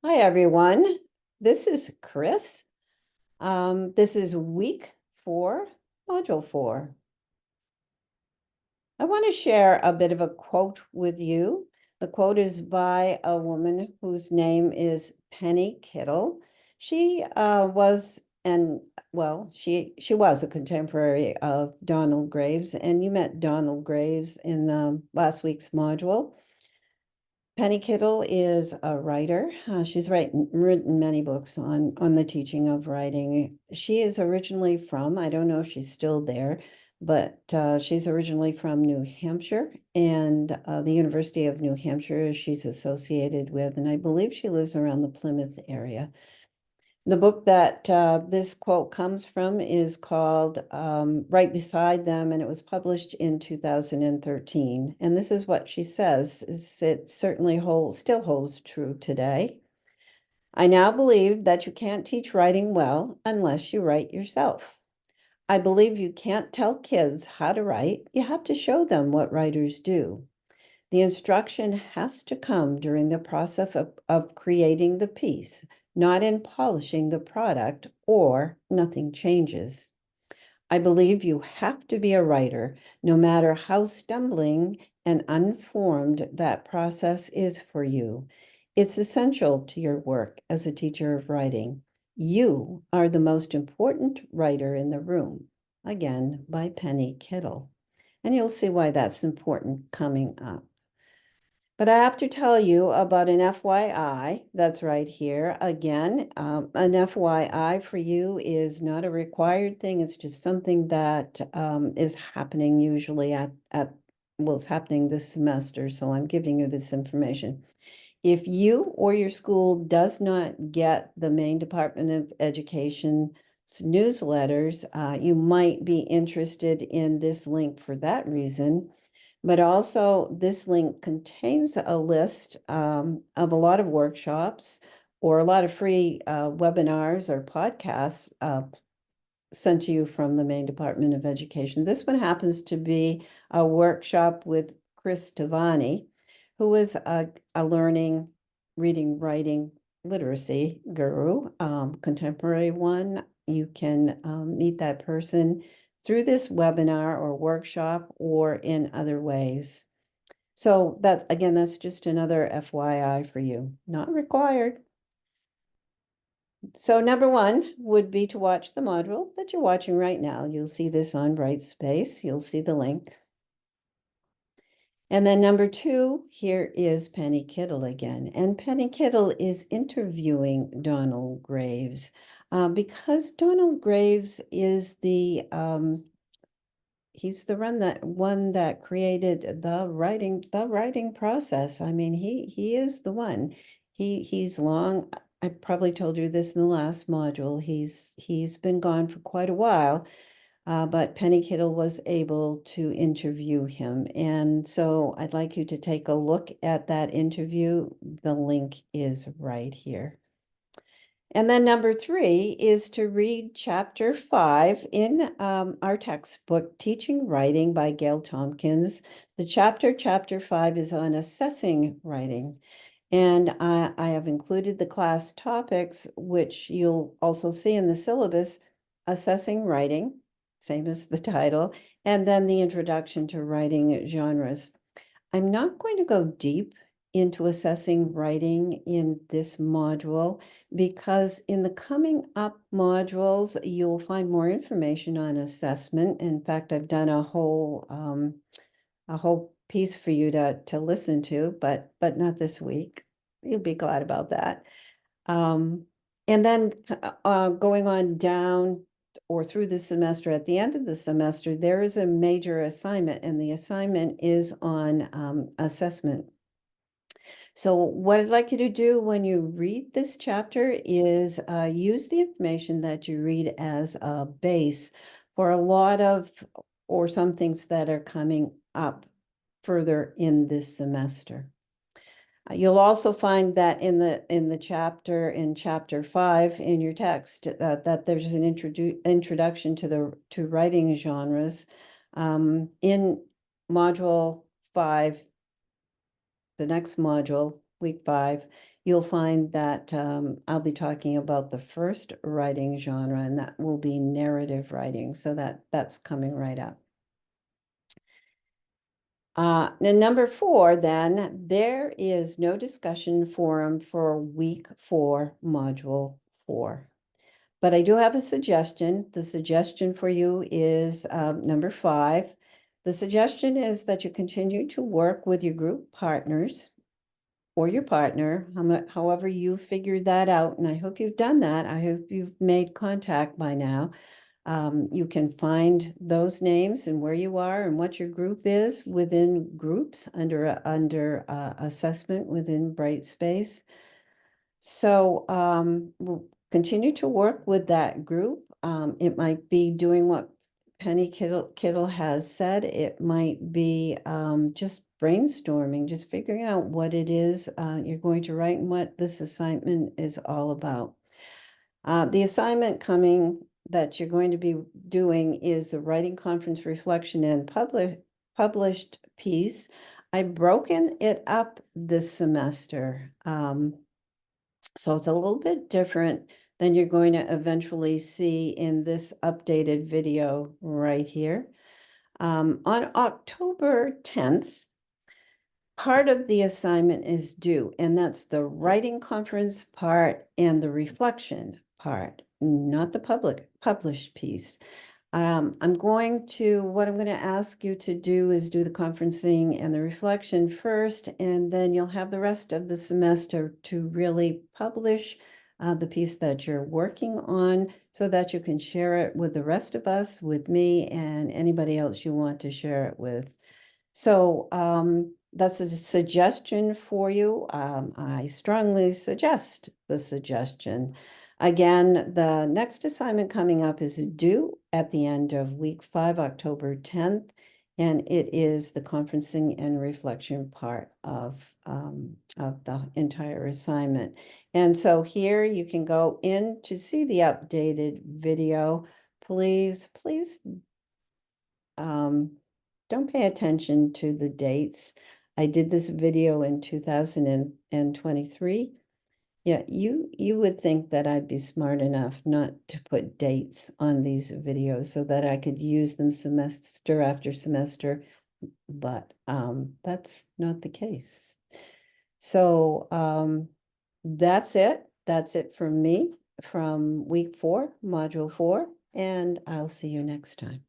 Hi, everyone. This is Chris. This is week 4, module 4. I want to share a bit of a quote with you. The quote is by a woman whose name is Penny Kittle. She was she was a contemporary of Donald Graves, and you met Donald Graves in the last week's module. Penny Kittle is a writer. She's written many books on the teaching of writing. She is originally from, I don't know if she's still there, but she's originally from New Hampshire, and the University of New Hampshire she's associated with, and I believe she lives around the Plymouth area. The book that this quote comes from is called Right Beside Them, and it was published in 2013. And this is what she says, it certainly still holds true today. I now believe that you can't teach writing well unless you write yourself. I believe you can't tell kids how to write. You have to show them what writers do. The instruction has to come during the process of creating the piece, not in polishing the product, or nothing changes. I believe you have to be a writer, no matter how stumbling and unformed that process is for you. It's essential to your work as a teacher of writing. You are the most important writer in the room. Again, by Penny Kittle. And you'll see why that's important coming up. But I have to tell you about an FYI that's right here. Again, an FYI for you is not a required thing. It's just something that is happening usually it's happening this semester. So I'm giving you this information. If you or your school does not get the Maine Department of Education's newsletters, you might be interested in this link for that reason. But also, this link contains a list of a lot of workshops or a lot of free webinars or podcasts sent to you from the Maine Department of Education. This one happens to be a workshop with Chris Tavani, who is a learning, reading, writing, literacy guru, contemporary one. You can meet that person through this webinar or workshop or in other ways. So that's just another FYI for you, not required. So number 1 would be to watch the module that you're watching right now. You'll see this on Brightspace. You'll see the link. And then number 2, here is Penny Kittle again. And Penny Kittle is interviewing Donald Graves because Donald Graves is he's the one that created the writing process. I mean, he is the one. He's long. I probably told you this in the last module. He's been gone for quite a while, but Penny Kittle was able to interview him, and so I'd like you to take a look at that interview. The link is right here. And then number 3 is to read chapter 5 in our textbook, Teaching Writing by Gail Tompkins. The chapter 5 is on assessing writing. And I have included the class topics, which you'll also see in the syllabus, assessing writing, same as the title, and then the introduction to writing genres. I'm not going to go deep into assessing writing in this module because in the coming up modules, you'll find more information on assessment. In fact, I've done a whole piece for you to listen to, but not this week. You'll be glad about that. And then going on down or through the semester, at the end of the semester, there is a major assignment, and the assignment is on assessment. So what I'd like you to do when you read this chapter is use the information that you read as a base for a lot of or some things that are coming up further in this semester. You'll also find that in chapter 5 in your text that there's an introduction to writing genres. In module 5, the next module, week 5, you'll find that I'll be talking about the first writing genre, and that will be narrative writing. So that's coming right up. And number 4, then, there is no discussion forum for week 4, module 4. But I do have a suggestion. The suggestion for you is number 5. The suggestion is that you continue to work with your group partners or your partner, however you figured that out. And I hope you've done that. I hope you've made contact by now. You can find those names and where you are and what your group is within groups under assessment within Brightspace. So we'll continue to work with that group. It might be doing what Penny Kittle has said. It might be just brainstorming, just figuring out what it is you're going to write and what this assignment is all about. The assignment coming that you're going to be doing is the writing conference reflection and published piece. I've broken it up this semester. So it's a little bit different than you're going to eventually see in this updated video right here. On October 10th, part of the assignment is due, and that's the writing conference part and the reflection part, not the published piece. what I'm going to ask you to do is do the conferencing and the reflection first, and then you'll have the rest of the semester to really publish the piece that you're working on so that you can share it with the rest of us, with me, and anybody else you want to share it with. So that's a suggestion for you. I strongly suggest the suggestion. Again, the next assignment coming up is due at the end of week 5, October 10th, and it is the conferencing and reflection part of the entire assignment. And so here you can go in to see the updated video. Please don't pay attention to the dates. I did this video in 2023. Yeah, you would think that I'd be smart enough not to put dates on these videos so that I could use them semester after semester, but that's not the case. So that's it. That's it from me from week 4, module 4, and I'll see you next time.